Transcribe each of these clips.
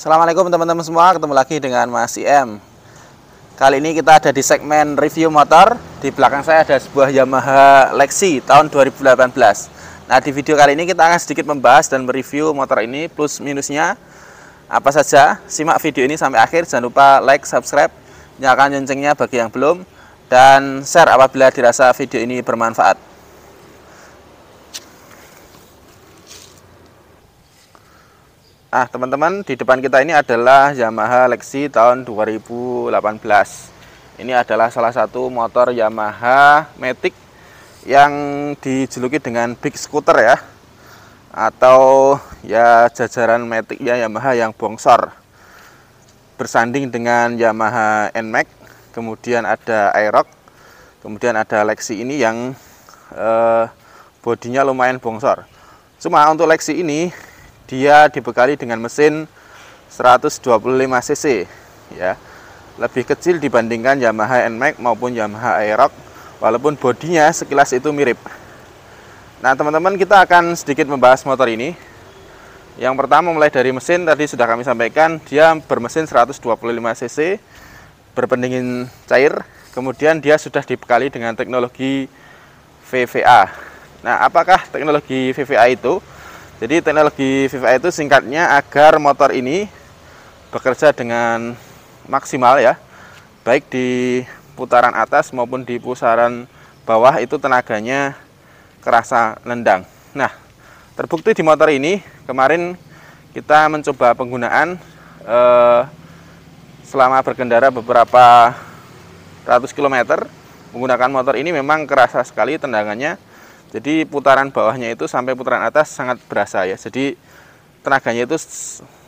Assalamualaikum teman-teman semua, ketemu lagi dengan Mas IM. Kali ini kita ada di segmen review motor. Di belakang saya ada sebuah Yamaha Lexi tahun 2018. Nah, di video kali ini kita akan sedikit membahas dan mereview motor ini, plus minusnya apa saja. Simak video ini sampai akhir, jangan lupa like, subscribe, nyalakan loncengnya bagi yang belum, dan share apabila dirasa video ini bermanfaat. Nah, teman-teman, di depan kita ini adalah Yamaha Lexi tahun 2018. Ini adalah salah satu motor Yamaha Matic yang dijuluki dengan Big Scooter ya, atau ya jajaran Matic ya Yamaha yang bongsor. Bersanding dengan Yamaha NMAX, kemudian ada Aerox, kemudian ada Lexi ini yang bodinya lumayan bongsor. Cuma untuk Lexi ini dia dibekali dengan mesin 125 cc ya, lebih kecil dibandingkan Yamaha NMAX maupun Yamaha Aerox, walaupun bodinya sekilas itu mirip. Nah teman-teman, kita akan sedikit membahas motor ini. Yang pertama, mulai dari mesin, tadi sudah kami sampaikan dia bermesin 125 cc berpendingin cair, kemudian dia sudah dibekali dengan teknologi VVA. Nah, apakah teknologi VVA itu? Jadi teknologi VVA itu singkatnya agar motor ini bekerja dengan maksimal ya, baik di putaran atas maupun di putaran bawah itu tenaganya kerasa nendang. Nah, terbukti di motor ini kemarin kita mencoba penggunaan selama berkendara beberapa ratus kilometer menggunakan motor ini, memang kerasa sekali tendangannya. Jadi putaran bawahnya itu sampai putaran atas sangat berasa ya. Jadi tenaganya itu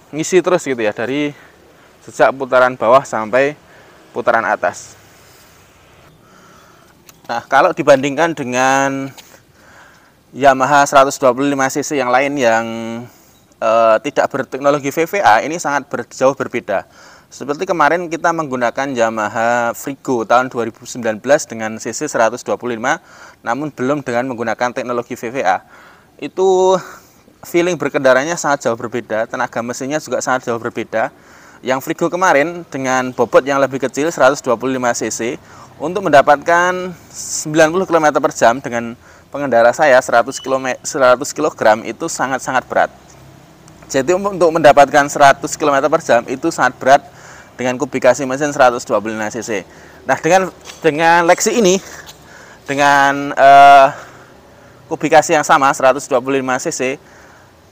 ngisi terus gitu ya, dari sejak putaran bawah sampai putaran atas. Nah, kalau dibandingkan dengan Yamaha 125 cc yang lain yang tidak berteknologi VVA, ini sangat jauh berbeda. Seperti kemarin kita menggunakan Yamaha Frigo tahun 2019 dengan cc 125, namun belum dengan menggunakan teknologi VVA. Itu feeling berkendaranya sangat jauh berbeda, tenaga mesinnya juga sangat jauh berbeda. Yang Frigo kemarin dengan bobot yang lebih kecil 125 cc, untuk mendapatkan 90 km per jam dengan pengendara saya 100 kg itu sangat-sangat berat. Jadi untuk mendapatkan 100 km per jam itu sangat berat dengan kubikasi mesin 125 cc. Nah, dengan Lexi ini dengan kubikasi yang sama 125 cc,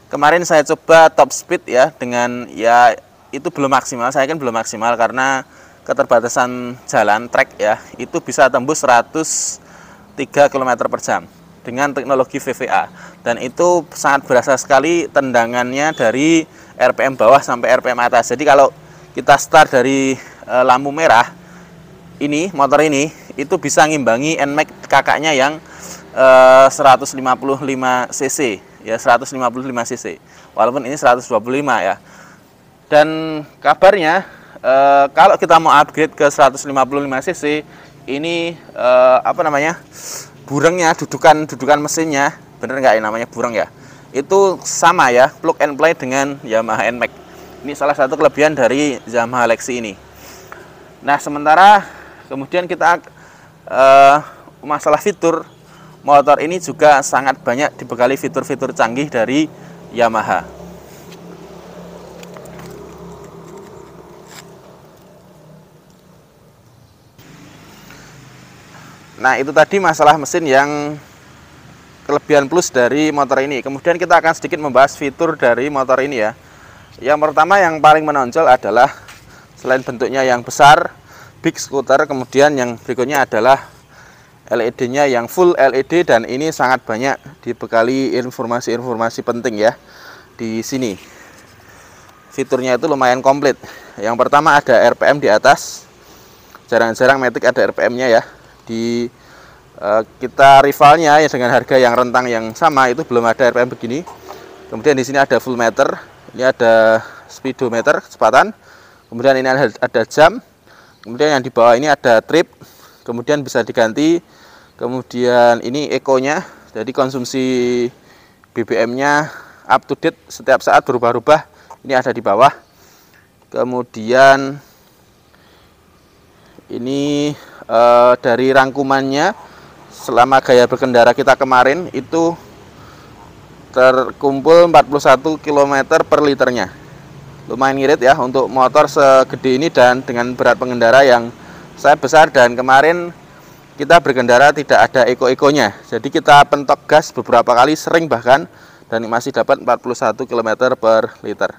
kemarin saya coba top speed ya, dengan ya itu belum maksimal. Saya kan belum maksimal karena keterbatasan jalan trek ya, itu bisa tembus 103 km per jam dengan teknologi VVA, dan itu sangat berasa sekali tendangannya dari RPM bawah sampai RPM atas. Jadi kalau kita start dari lampu merah, ini motor ini itu bisa ngimbangi NMAX kakaknya yang 155 cc ya, 155 cc, walaupun ini 125 ya. Dan kabarnya kalau kita mau upgrade ke 155 cc ini burengnya, dudukan mesinnya, bener nggak ya namanya bureng ya, itu sama ya, plug and play dengan Yamaha NMAX. Ini salah satu kelebihan dari Yamaha Lexi ini. Nah, sementara kemudian kita masalah fitur, motor ini juga sangat banyak dibekali fitur-fitur canggih dari Yamaha. Nah, itu tadi masalah mesin yang kelebihan plus dari motor ini. Kemudian kita akan sedikit membahas fitur dari motor ini ya. Yang pertama yang paling menonjol adalah selain bentuknya yang besar, Big Scooter, kemudian yang berikutnya adalah LED-nya yang full LED, dan ini sangat banyak dibekali informasi-informasi penting ya di sini. Fiturnya itu lumayan komplit. Yang pertama ada RPM di atas. Jarang-jarang Matic ada RPM-nya ya. Di kita rivalnya ya dengan harga yang rentang yang sama itu belum ada RPM begini. Kemudian di sini ada full meter, ini ada speedometer kecepatan, kemudian ini ada jam, kemudian yang di bawah ini ada trip, kemudian bisa diganti, kemudian ini eco-nya, jadi konsumsi BBM-nya up to date setiap saat berubah-ubah, ini ada di bawah. Kemudian ini dari rangkumannya selama gaya berkendara kita kemarin itu terkumpul 41 km per liternya. Lumayan ngirit ya untuk motor segede ini dan dengan berat pengendara yang saya besar, dan kemarin kita berkendara tidak ada eko-ekonya. Jadi kita pentok gas beberapa kali, sering bahkan, dan masih dapat 41 km per liter.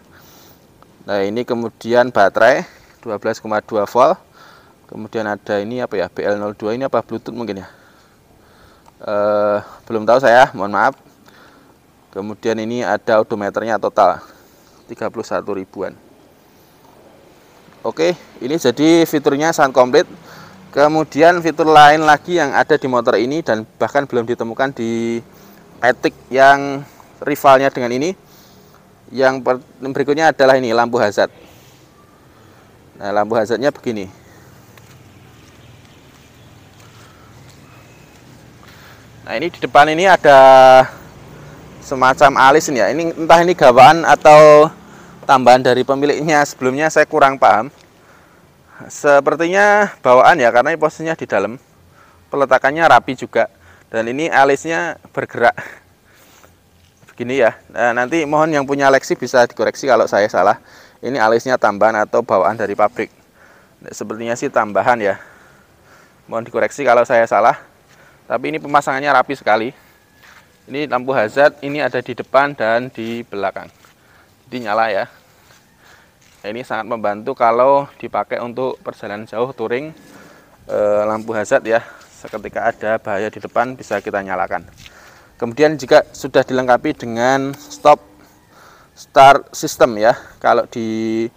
Nah, ini kemudian baterai 12,2 volt. Kemudian ada ini apa ya, BL02, ini apa Bluetooth mungkin ya, belum tahu saya, mohon maaf. Kemudian ini ada odometernya total 31 ribuan. Oke, ini jadi fiturnya sangat komplit. Kemudian fitur lain lagi yang ada di motor ini dan bahkan belum ditemukan di Matic yang rivalnya dengan ini, yang berikutnya adalah ini, lampu hazard. Nah, lampu hazardnya begini. Nah, ini di depan ini ada semacam alis ini ya. Ini entah ini gawaan atau tambahan dari pemiliknya, sebelumnya saya kurang paham. Sepertinya bawaan ya, karena posisinya di dalam, peletakannya rapi juga, dan ini alisnya bergerak begini ya. Nah, nanti mohon yang punya Lexi bisa dikoreksi kalau saya salah. Ini alisnya tambahan atau bawaan dari pabrik. Sepertinya sih tambahan ya, mohon dikoreksi kalau saya salah. Tapi ini pemasangannya rapi sekali. Ini lampu hazard, ini ada di depan dan di belakang, jadi nyala ya. Ini sangat membantu kalau dipakai untuk perjalanan jauh, touring, lampu hazard ya. Seketika ada bahaya di depan bisa kita nyalakan. Kemudian juga sudah dilengkapi dengan stop start system ya. Kalau di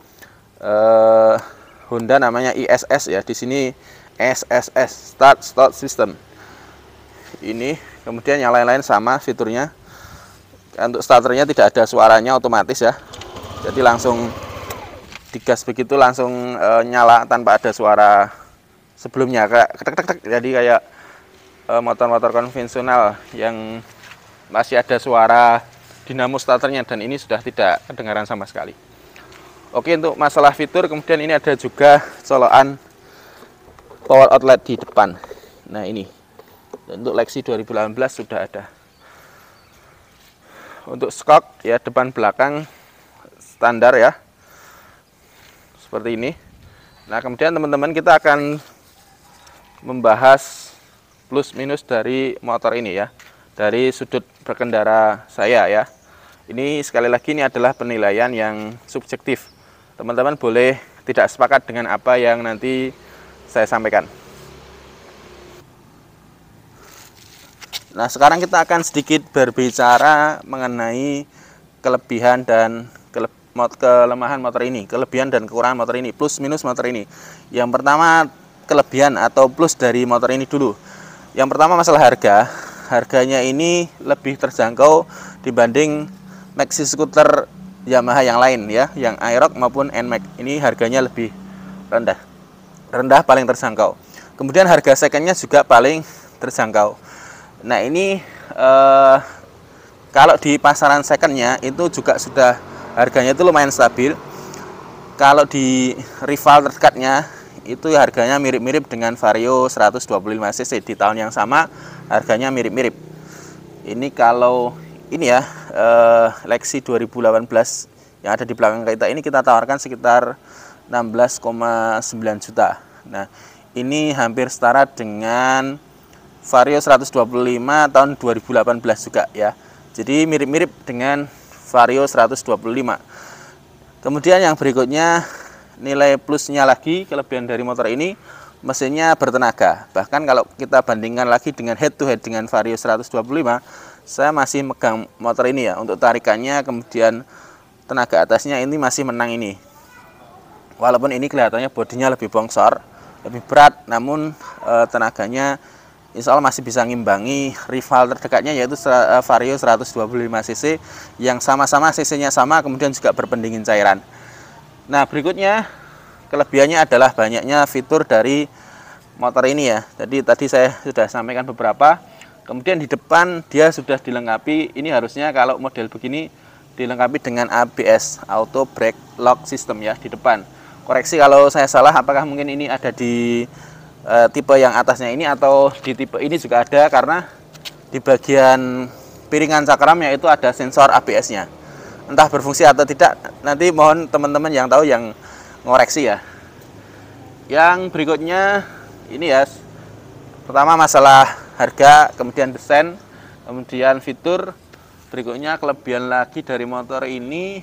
Honda namanya ISS ya, di sini SSS, start stop system. Ini kemudian yang lain-lain sama fiturnya. Untuk starternya tidak ada suaranya, otomatis ya. Jadi langsung digas begitu langsung nyala tanpa ada suara sebelumnya, kayak ketek-ketek. Jadi kayak motor-motor konvensional yang masih ada suara dinamo starternya, dan ini sudah tidak kedengaran sama sekali. Oke, untuk masalah fitur, kemudian ini ada juga colokan power outlet di depan. Nah, ini untuk Lexi 2018 sudah ada. Untuk skok ya, depan belakang standar ya, seperti ini. Nah, kemudian teman-teman kita akan membahas plus minus dari motor ini ya, dari sudut berkendara saya ya. Ini sekali lagi ini adalah penilaian yang subjektif. Teman-teman boleh tidak sepakat dengan apa yang nanti saya sampaikan. Nah, sekarang kita akan sedikit berbicara mengenai kelebihan dan kelemahan motor ini, kelebihan dan kekurangan motor ini, plus minus motor ini. Yang pertama, kelebihan atau plus dari motor ini dulu. Yang pertama masalah harga. Harganya ini lebih terjangkau dibanding maxi scooter Yamaha yang lain ya, yang Aerox maupun NMAX. Ini harganya lebih rendah, paling terjangkau. Kemudian harga secondnya juga paling terjangkau. Nah, ini kalau di pasaran secondnya itu juga sudah harganya itu lumayan stabil. Kalau di rival terdekatnya itu harganya mirip-mirip dengan Vario 125cc di tahun yang sama, harganya mirip-mirip. Ini kalau ini ya, Lexi 2018 yang ada di belakang kita ini kita tawarkan sekitar 16,9 juta. Nah, ini hampir setara dengan Vario 125 tahun 2018 juga ya. Jadi mirip-mirip dengan Vario 125. Kemudian yang berikutnya, nilai plusnya lagi, kelebihan dari motor ini, mesinnya bertenaga. Bahkan kalau kita bandingkan lagi dengan head to head dengan Vario 125, saya masih megang motor ini ya. Untuk tarikannya, kemudian tenaga atasnya ini masih menang ini. Walaupun ini kelihatannya bodinya lebih bongsor, lebih berat, namun tenaganya insya Allah masih bisa ngimbangi rival terdekatnya, yaitu Vario 125cc yang sama-sama cc-nya sama, kemudian juga berpendingin cairan. Nah, berikutnya kelebihannya adalah banyaknya fitur dari motor ini ya. Jadi tadi saya sudah sampaikan beberapa. Kemudian di depan dia sudah dilengkapi, ini harusnya kalau model begini dilengkapi dengan ABS, Auto Brake Lock System ya di depan. Koreksi kalau saya salah, apakah mungkin ini ada di tipe yang atasnya ini atau di tipe ini juga ada, karena di bagian piringan cakramnya itu ada sensor ABS-nya. Entah berfungsi atau tidak, nanti mohon teman-teman yang tahu yang ngoreksi ya. Yang berikutnya ini ya, pertama masalah harga, kemudian desain, kemudian fitur. Berikutnya kelebihan lagi dari motor ini,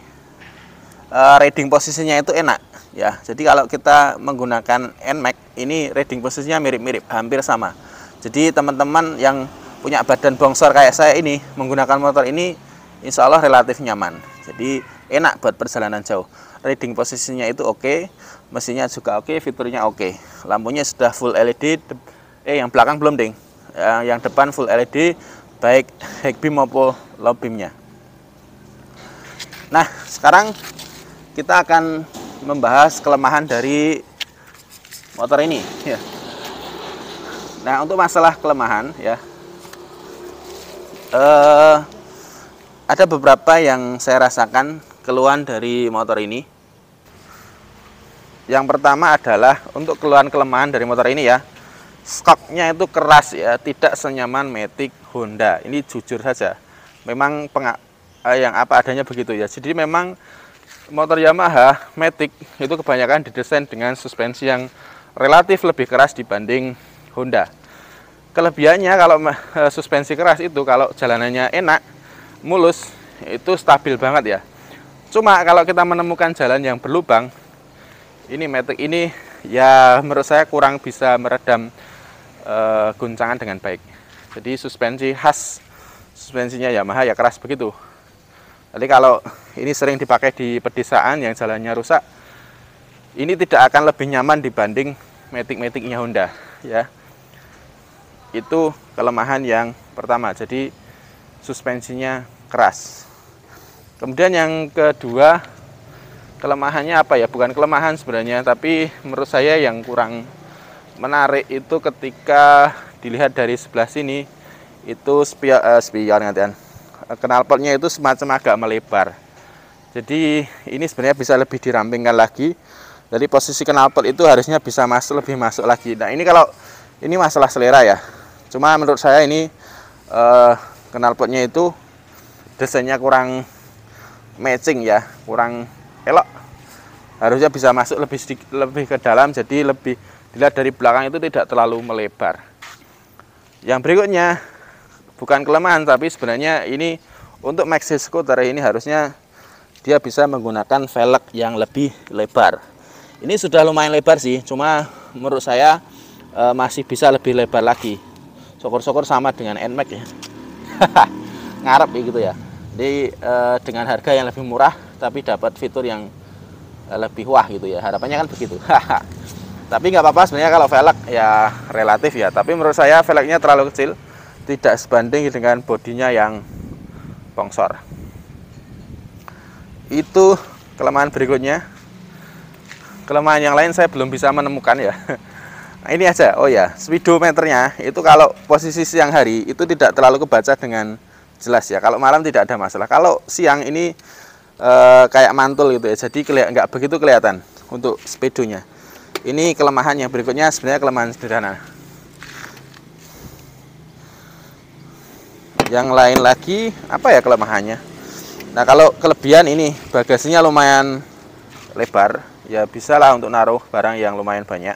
riding posisinya itu enak ya. Jadi kalau kita menggunakan NMAX ini riding posisinya mirip-mirip, hampir sama. Jadi teman-teman yang punya badan bongsor kayak saya ini menggunakan motor ini insya Allah relatif nyaman. Jadi enak buat perjalanan jauh. Riding posisinya itu oke, mesinnya juga oke, fiturnya oke. Lampunya sudah full LED, yang belakang belum ding. Yang depan full LED, baik high beam maupun low beamnya. Nah, sekarang kita akan membahas kelemahan dari motor ini ya. Nah, untuk masalah kelemahan ya, ada beberapa yang saya rasakan keluhan dari motor ini. Yang pertama adalah untuk keluhan kelemahan dari motor ini ya, skoknya itu keras ya, tidak senyaman Matic Honda. Ini jujur saja, memang yang apa adanya begitu ya. Jadi memang motor Yamaha Matic itu kebanyakan didesain dengan suspensi yang relatif lebih keras dibanding Honda. Kelebihannya kalau suspensi keras itu kalau jalanannya enak, mulus, itu stabil banget ya. Cuma kalau kita menemukan jalan yang berlubang, ini Matic ini ya menurut saya kurang bisa meredam guncangan dengan baik. Jadi suspensinya Yamaha ya keras begitu. Jadi kalau ini sering dipakai di pedesaan yang jalannya rusak, ini tidak akan lebih nyaman dibanding Matic-Maticnya Honda ya. Itu kelemahan yang pertama, jadi suspensinya keras. Kemudian yang kedua, kelemahannya apa ya? Bukan kelemahan sebenarnya, tapi menurut saya yang kurang menarik itu ketika dilihat dari sebelah sini, itu spion knalpotnya itu semacam agak melebar. Jadi ini sebenarnya bisa lebih dirampingkan lagi. Jadi posisi knalpot itu harusnya bisa lebih masuk lagi. Nah ini kalau ini masalah selera ya. Cuma menurut saya ini knalpotnya itu desainnya kurang matching ya, kurang elok. Harusnya bisa masuk lebih ke dalam, jadi lebih dilihat dari belakang itu tidak terlalu melebar. Yang berikutnya bukan kelemahan, tapi sebenarnya ini untuk maxi scooter ini harusnya dia bisa menggunakan velg yang lebih lebar. Ini sudah lumayan lebar sih, cuma menurut saya masih bisa lebih lebar lagi. Syukur-syukur sama dengan NMAX ya. Ngarep gitu ya. Jadi dengan harga yang lebih murah tapi dapat fitur yang lebih wah gitu ya. Harapannya kan begitu. Tapi nggak apa-apa sebenarnya kalau velg ya relatif ya. Tapi menurut saya velgnya terlalu kecil, tidak sebanding dengan bodinya yang bongsor. Itu kelemahan berikutnya. Kelemahan yang lain saya belum bisa menemukan ya. Nah, ini aja. Oh ya, speedometernya itu kalau posisi siang hari itu tidak terlalu kebaca dengan jelas ya. Kalau malam tidak ada masalah. Kalau siang ini kayak mantul gitu ya. Jadi nggak begitu kelihatan untuk speedonya. Ini kelemahan yang berikutnya, sebenarnya kelemahan sederhana. Yang lain lagi apa ya kelemahannya? Nah kalau kelebihan ini bagasinya lumayan lebar, ya bisa lah untuk naruh barang yang lumayan banyak.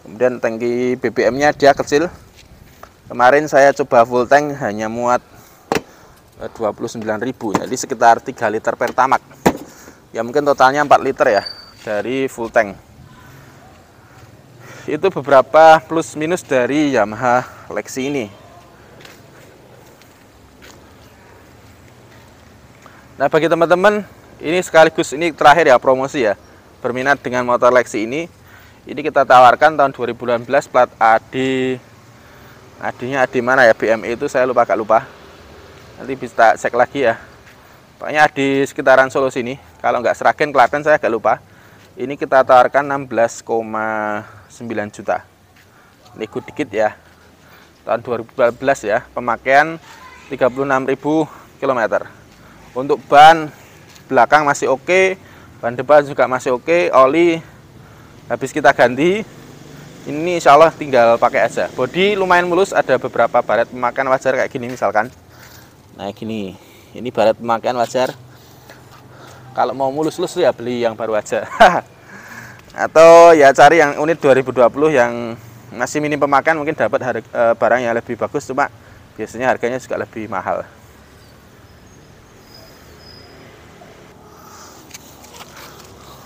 Kemudian tangki BBM-nya dia kecil. Kemarin saya coba full tank hanya muat 29.000, jadi sekitar 3 liter Pertamax. Ya mungkin totalnya 4 liter ya dari full tank. Itu beberapa plus minus dari Yamaha Lexi ini. Nah bagi teman-teman, ini sekaligus ini terakhir ya promosi ya, berminat dengan motor Lexi ini kita tawarkan tahun 2018 plat AD. AD-nya AD mana ya, BME itu saya agak lupa. Nanti bisa cek lagi ya. Pokoknya di sekitaran Solo sini. Kalau nggak Sragen, Klaten saya agak lupa. Ini kita tawarkan 16,9 juta. Nego dikit ya. Tahun 2012 ya. Pemakaian 36.000 km. Untuk ban belakang masih oke, ban depan juga masih oke, oli habis kita ganti. Ini insya Allah tinggal pakai aja. Bodi lumayan mulus, ada beberapa baret pemakaian wajar kayak gini misalkan. Nah gini, ini baret pemakaian wajar. Kalau mau mulus-mulus ya beli yang baru aja. Atau ya cari yang unit 2020 yang masih minim pemakaian, mungkin dapat barang yang lebih bagus, cuma biasanya harganya juga lebih mahal.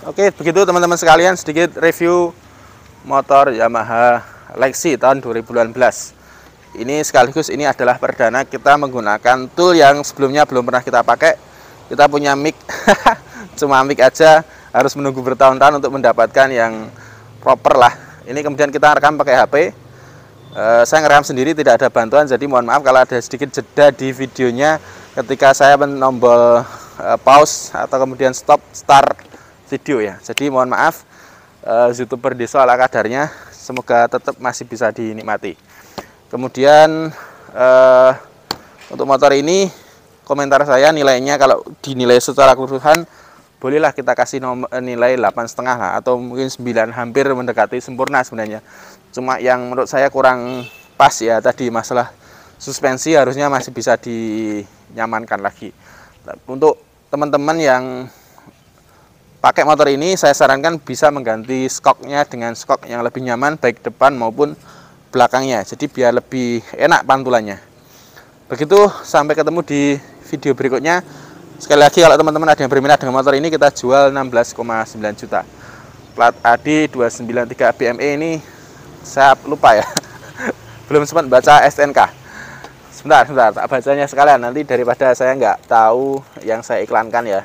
Oke, begitu teman-teman sekalian sedikit review motor Yamaha Lexi tahun 2018. Ini sekaligus ini adalah perdana kita menggunakan tool yang sebelumnya belum pernah kita pakai. Kita punya mic, cuma mic aja, harus menunggu bertahun-tahun untuk mendapatkan yang proper lah. Ini kemudian kita rekam pakai HP. Saya ngerekam sendiri, tidak ada bantuan, jadi mohon maaf kalau ada sedikit jeda di videonya ketika saya menombol pause atau kemudian stop start video ya. Jadi mohon maaf. YouTuber Deso ala kadarnya, semoga tetap masih bisa dinikmati. Kemudian untuk motor ini komentar saya nilainya kalau dinilai secara keseluruhan bolehlah kita kasih nilai 8,5 lah, atau mungkin 9, hampir mendekati sempurna sebenarnya. Cuma yang menurut saya kurang pas ya tadi masalah suspensi, harusnya masih bisa dinyamankan lagi. Untuk teman-teman yang pakai motor ini, saya sarankan bisa mengganti skoknya dengan skok yang lebih nyaman, baik depan maupun belakangnya. Jadi biar lebih enak pantulannya. Begitu, sampai ketemu di video berikutnya. Sekali lagi kalau teman-teman ada yang berminat dengan motor ini, kita jual 16,9 juta. Plat AD 293 BME ini saya lupa ya. Belum sempat baca STNK. Sebentar, tak bacanya sekalian. Nanti daripada saya nggak tahu yang saya iklankan ya.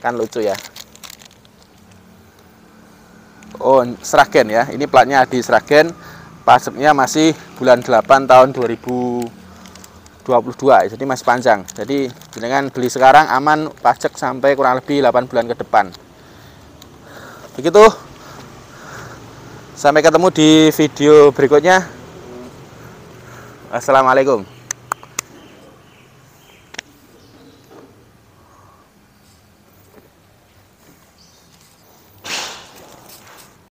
Kan lucu ya. Oh, Sragen ya. Ini platnya di Sragen. Pajaknya masih bulan 8 tahun 2022. Jadi masih panjang. Jadi dengan beli sekarang aman pajak sampai kurang lebih 8 bulan ke depan. Begitu. Sampai ketemu di video berikutnya. Assalamualaikum.